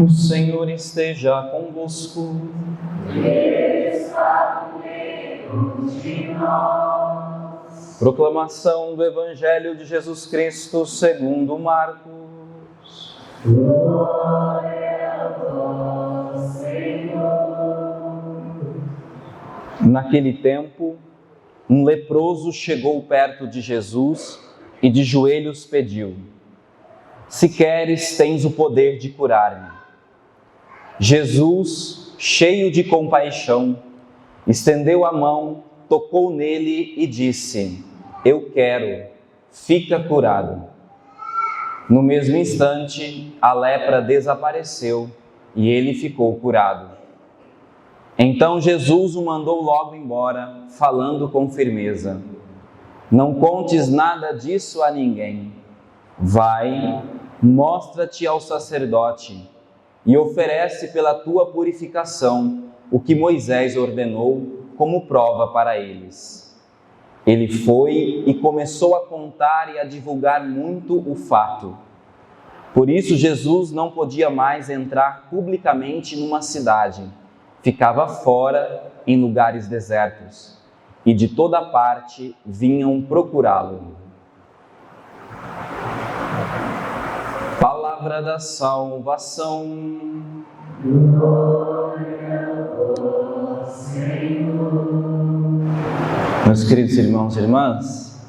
O Senhor esteja convosco. Ele está no meio de nós. Proclamação do Evangelho de Jesus Cristo segundo Marcos. Glória a vós, Senhor. Naquele tempo, um leproso chegou perto de Jesus e de joelhos pediu: Se queres, tens o poder de curar-me. Jesus, cheio de compaixão, estendeu a mão, tocou nele e disse: Eu quero, fica curado. No mesmo instante, a lepra desapareceu e ele ficou curado. Então Jesus o mandou logo embora, falando com firmeza: Não contes nada disso a ninguém. Vai, mostra-te ao sacerdote e oferece pela tua purificação o que Moisés ordenou como prova para eles. Ele foi e começou a contar e a divulgar muito o fato. Por isso Jesus não podia mais entrar publicamente numa cidade. Ficava fora em lugares desertos, e de toda parte vinham procurá-lo. Palavra da salvação. Glória a vós, Senhor. Meus queridos irmãos e irmãs,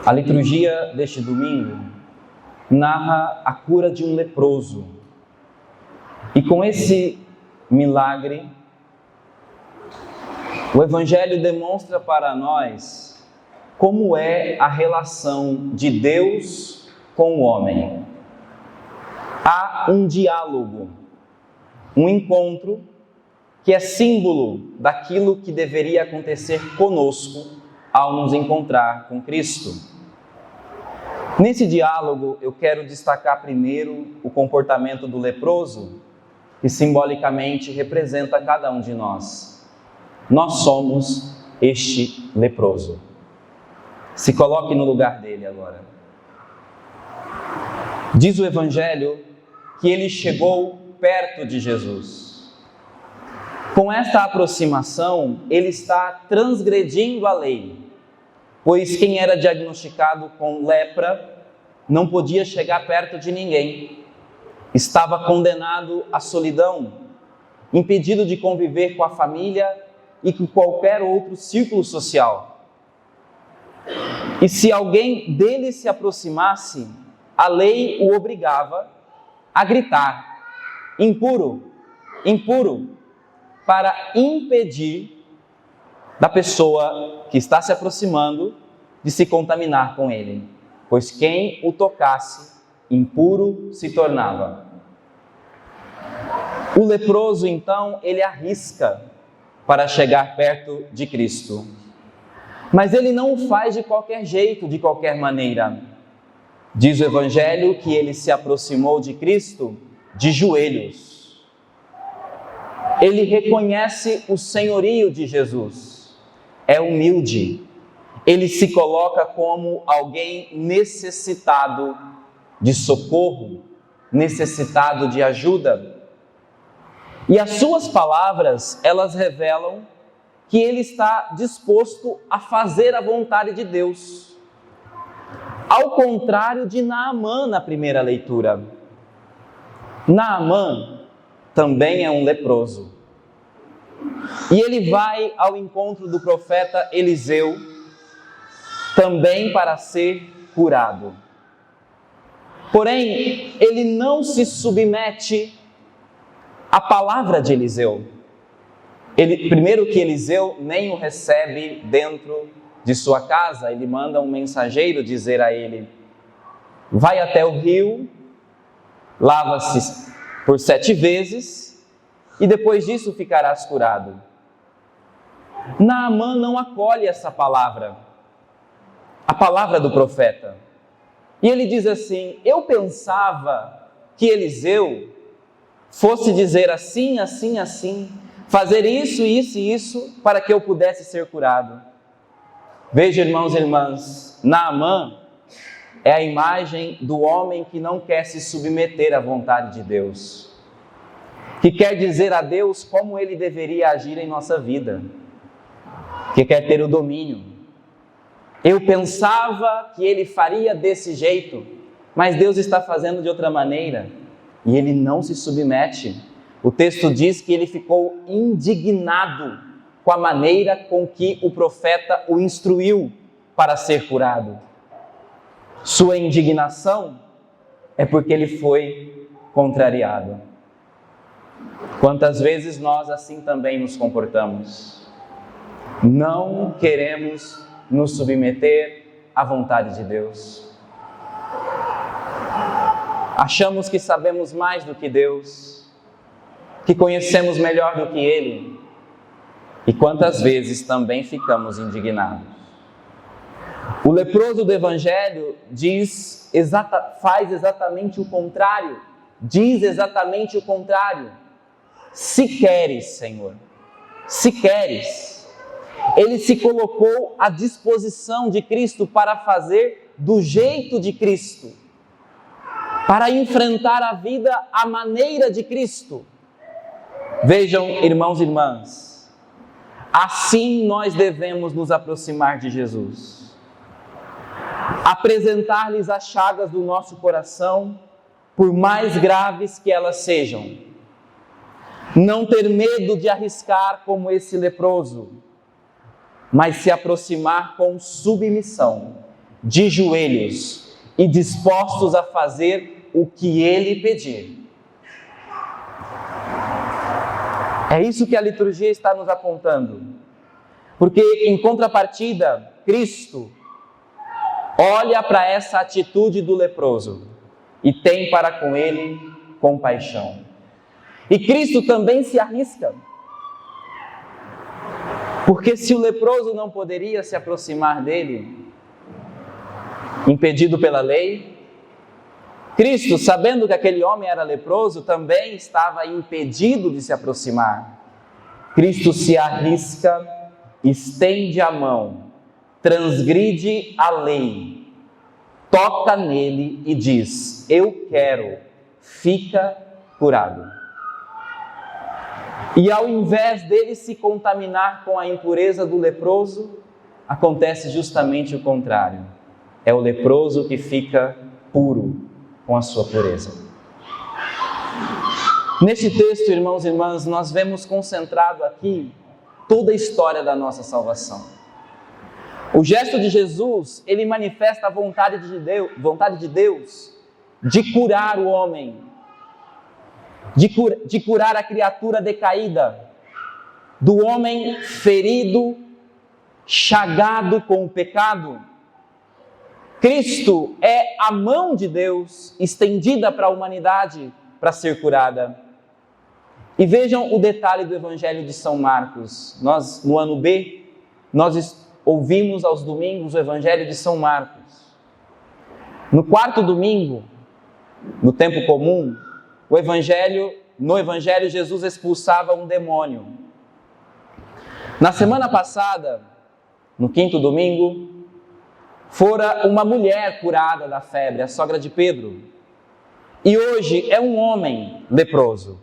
a liturgia deste domingo narra a cura de um leproso. E com esse milagre, o Evangelho demonstra para nós como é a relação de Deus com o homem. Há um diálogo, um encontro que é símbolo daquilo que deveria acontecer conosco ao nos encontrar com Cristo. Nesse diálogo, eu quero destacar primeiro o comportamento do leproso, que simbolicamente representa cada um de nós. Nós somos este leproso. Se coloque no lugar dele agora. Diz o Evangelho que ele chegou perto de Jesus. Com esta aproximação, ele está transgredindo a lei, pois quem era diagnosticado com lepra não podia chegar perto de ninguém. Estava condenado à solidão, impedido de conviver com a família e com qualquer outro círculo social. E se alguém dele se aproximasse, a lei o obrigava a gritar: impuro, impuro, para impedir da pessoa que está se aproximando de se contaminar com ele, pois quem o tocasse, impuro se tornava. O leproso, então, ele arrisca para chegar perto de Cristo. Mas ele não o faz de qualquer jeito, de qualquer maneira. Diz o Evangelho que ele se aproximou de Cristo de joelhos. Ele reconhece o senhorio de Jesus. É humilde. Ele se coloca como alguém necessitado de socorro, necessitado de ajuda. E as suas palavras, elas revelam que ele está disposto a fazer a vontade de Deus. Ao contrário de Naamã na primeira leitura. Naamã também é um leproso. E ele vai ao encontro do profeta Eliseu, também para ser curado. Porém, ele não se submete à palavra de Eliseu. Primeiro que Eliseu nem o recebe dentro de sua casa, ele manda um mensageiro dizer a ele: vai até o rio, lava-se por 7 vezes e depois disso ficarás curado. Naamã não acolhe essa palavra, a palavra do profeta. E ele diz assim: eu pensava que Eliseu fosse dizer assim, assim, assim, fazer isso, isso e isso, para que eu pudesse ser curado. Veja, irmãos e irmãs, Naamã é a imagem do homem que não quer se submeter à vontade de Deus. que quer dizer a Deus como Ele deveria agir em nossa vida, que quer ter o domínio. Eu pensava que Ele faria desse jeito, mas Deus está fazendo de outra maneira, e Ele não se submete. O texto diz que Ele ficou indignado com a maneira com que o profeta o instruiu para ser curado. Sua indignação é porque Ele foi contrariado. Quantas vezes nós assim também nos comportamos? Não queremos nos submeter à vontade de Deus. Achamos que sabemos mais do que Deus, que conhecemos melhor do que Ele. E quantas vezes também ficamos indignados? O leproso do Evangelho faz exatamente o contrário. Diz exatamente o contrário. Se queres, Senhor, se queres. Ele se colocou à disposição de Cristo para fazer do jeito de Cristo, para enfrentar a vida à maneira de Cristo. Vejam, irmãos e irmãs, assim nós devemos nos aproximar de Jesus. Apresentar-lhes as chagas do nosso coração, por mais graves que elas sejam. Não ter medo de arriscar como esse leproso, mas se aproximar com submissão, de joelhos e dispostos a fazer o que Ele pedir. É isso que a liturgia está nos apontando. Porque, em contrapartida, Cristo olha para essa atitude do leproso e tem para com ele compaixão. E Cristo também se arrisca. Porque se o leproso não poderia se aproximar dele, impedido pela lei, Cristo, sabendo que aquele homem era leproso, também estava impedido de se aproximar. Cristo se arrisca, estende a mão, transgride a lei, toca nele e diz: eu quero, fica curado. E ao invés dele se contaminar com a impureza do leproso, acontece justamente o contrário. É o leproso que fica puro com a sua pureza. Neste texto, irmãos e irmãs, nós vemos concentrado aqui toda a história da nossa salvação. O gesto de Jesus, ele manifesta a vontade de Deus de curar o homem, de curar a criatura decaída, do homem ferido, chagado com o pecado. Cristo é a mão de Deus estendida para a humanidade para ser curada. E vejam o detalhe do Evangelho de São Marcos. Nós, no ano B, nós ouvimos aos domingos o Evangelho de São Marcos. No quarto domingo, no tempo comum, no Evangelho Jesus expulsava um demônio. Na semana passada, no quinto domingo, fora uma mulher curada da febre, a sogra de Pedro. E hoje é um homem leproso.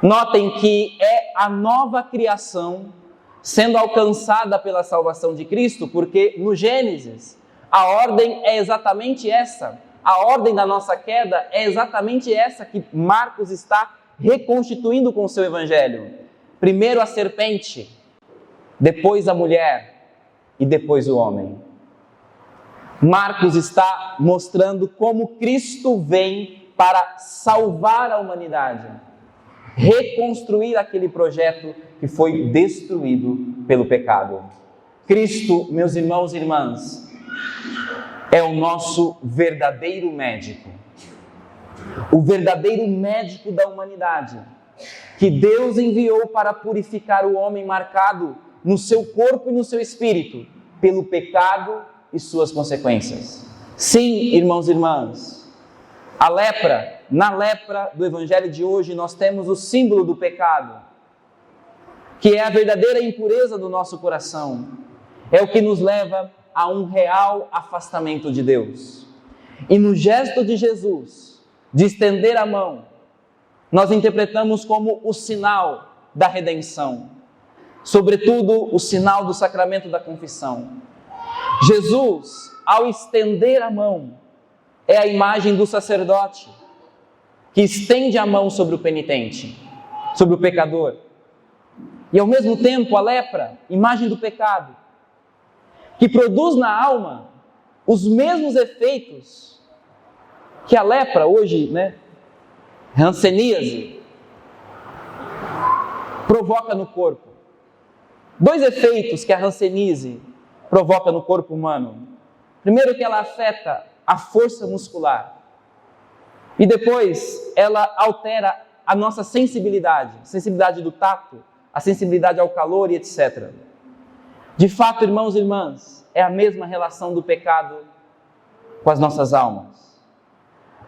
Notem que é a nova criação sendo alcançada pela salvação de Cristo, porque no Gênesis a ordem é exatamente essa. A ordem da nossa queda é exatamente essa que Marcos está reconstituindo com o seu evangelho. Primeiro a serpente, depois a mulher e depois o homem. Marcos está mostrando como Cristo vem para salvar a humanidade, reconstruir aquele projeto que foi destruído pelo pecado. Cristo, meus irmãos e irmãs, é o nosso verdadeiro médico, o verdadeiro médico da humanidade, que Deus enviou para purificar o homem marcado no seu corpo e no seu espírito, pelo pecado e suas consequências. Sim, irmãos e irmãs, na lepra do Evangelho de hoje, nós temos o símbolo do pecado, que é a verdadeira impureza do nosso coração, é o que nos leva a um real afastamento de Deus. E no gesto de Jesus, de estender a mão, nós interpretamos como o sinal da redenção, sobretudo o sinal do sacramento da confissão. Jesus, ao estender a mão, é a imagem do sacerdote, que estende a mão sobre o penitente, sobre o pecador. E ao mesmo tempo a lepra, imagem do pecado, que produz na alma os mesmos efeitos que a lepra hoje, hanseníase, provoca no corpo. 2 efeitos que a hanseníase provoca no corpo humano. Primeiro, que ela afeta a força muscular. E depois, ela altera a nossa sensibilidade do tato, a sensibilidade ao calor e etc. De fato, irmãos e irmãs, é a mesma relação do pecado com as nossas almas.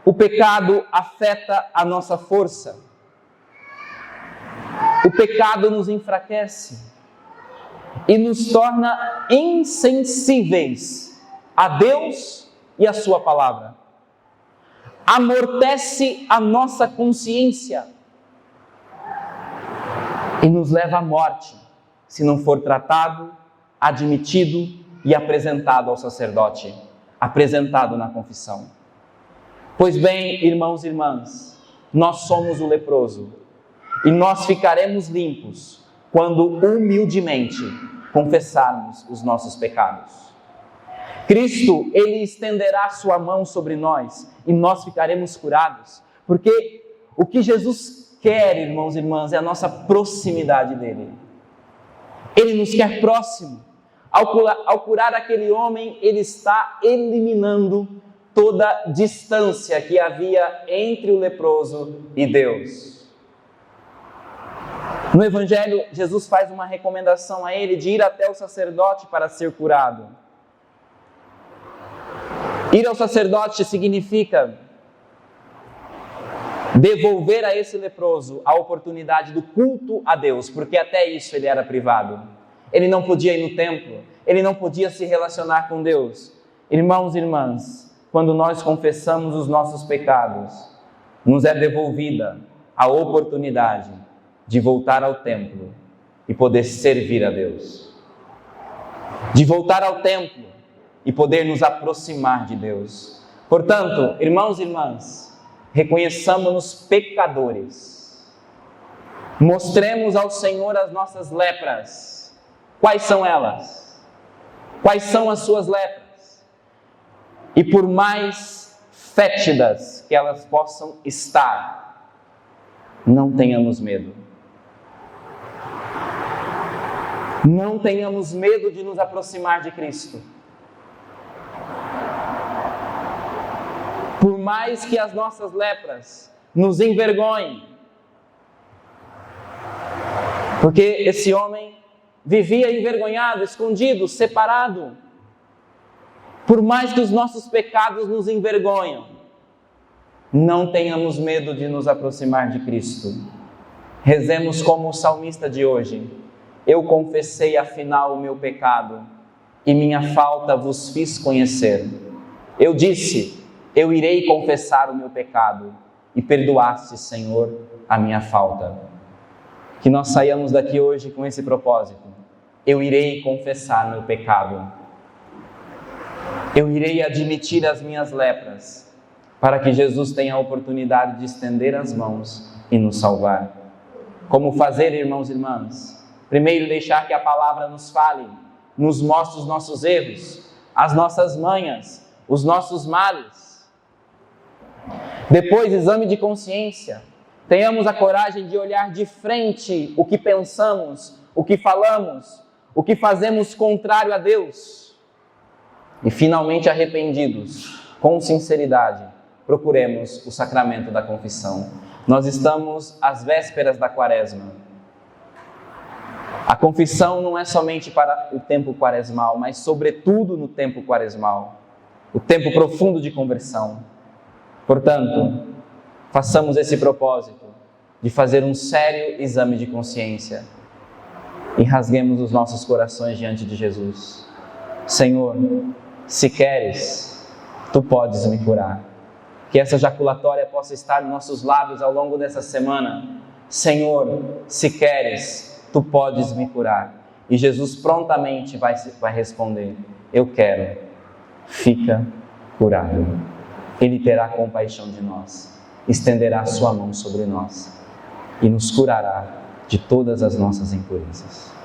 O pecado afeta a nossa força. O pecado nos enfraquece e nos torna insensíveis a Deus e a sua palavra. Amortece a nossa consciência e nos leva à morte, se não for tratado, admitido e apresentado ao sacerdote, apresentado na confissão. Pois bem, irmãos e irmãs, nós somos o leproso e nós ficaremos limpos quando humildemente confessarmos os nossos pecados. Cristo, Ele estenderá sua mão sobre nós e nós ficaremos curados, porque o que Jesus quer, irmãos e irmãs, é a nossa proximidade dEle. Ele nos quer próximo. Ao curar aquele homem, Ele está eliminando toda distância que havia entre o leproso e Deus. No Evangelho, Jesus faz uma recomendação a ele de ir até o sacerdote para ser curado. Ir ao sacerdote significa devolver a esse leproso a oportunidade do culto a Deus, porque até isso ele era privado. Ele não podia ir no templo, ele não podia se relacionar com Deus. Irmãos e irmãs, quando nós confessamos os nossos pecados, nos é devolvida a oportunidade de voltar ao templo e poder servir a Deus. De voltar ao templo e poder nos aproximar de Deus. Portanto, irmãos e irmãs, reconheçamos-nos pecadores. Mostremos ao Senhor as nossas lepras. Quais são elas? Quais são as suas lepras? E por mais fétidas que elas possam estar, não tenhamos medo. Não tenhamos medo de nos aproximar de Cristo. Por mais que as nossas lepras nos envergonhem, porque esse homem vivia envergonhado, escondido, separado. Por mais que os nossos pecados nos envergonham, não tenhamos medo de nos aproximar de Cristo. Rezemos como o salmista de hoje: eu confessei afinal o meu pecado, e minha falta vos fiz conhecer. Eu disse: eu irei confessar o meu pecado, e perdoaste, Senhor, a minha falta. Que nós saiamos daqui hoje com esse propósito: eu irei confessar meu pecado, eu irei admitir as minhas lepras, para que Jesus tenha a oportunidade de estender as mãos e nos salvar. Como fazer, irmãos e irmãs? Primeiro, deixar que a palavra nos fale, nos mostre os nossos erros, as nossas manhas, os nossos males. Depois, exame de consciência. Tenhamos a coragem de olhar de frente o que pensamos, o que falamos, o que fazemos contrário a Deus. E finalmente, arrependidos, com sinceridade, procuremos o sacramento da confissão. Nós estamos às vésperas da Quaresma. A confissão não é somente para o tempo quaresmal, mas sobretudo no tempo quaresmal, o tempo profundo de conversão. Portanto, façamos esse propósito de fazer um sério exame de consciência e rasguemos os nossos corações diante de Jesus. Senhor, se queres, Tu podes me curar. que essa jaculatória possa estar nos nossos lábios ao longo dessa semana. Senhor, se queres, tu podes me curar. E Jesus prontamente vai responder: eu quero, fica curado. Ele terá compaixão de nós, estenderá a sua mão sobre nós e nos curará de todas as nossas impurezas.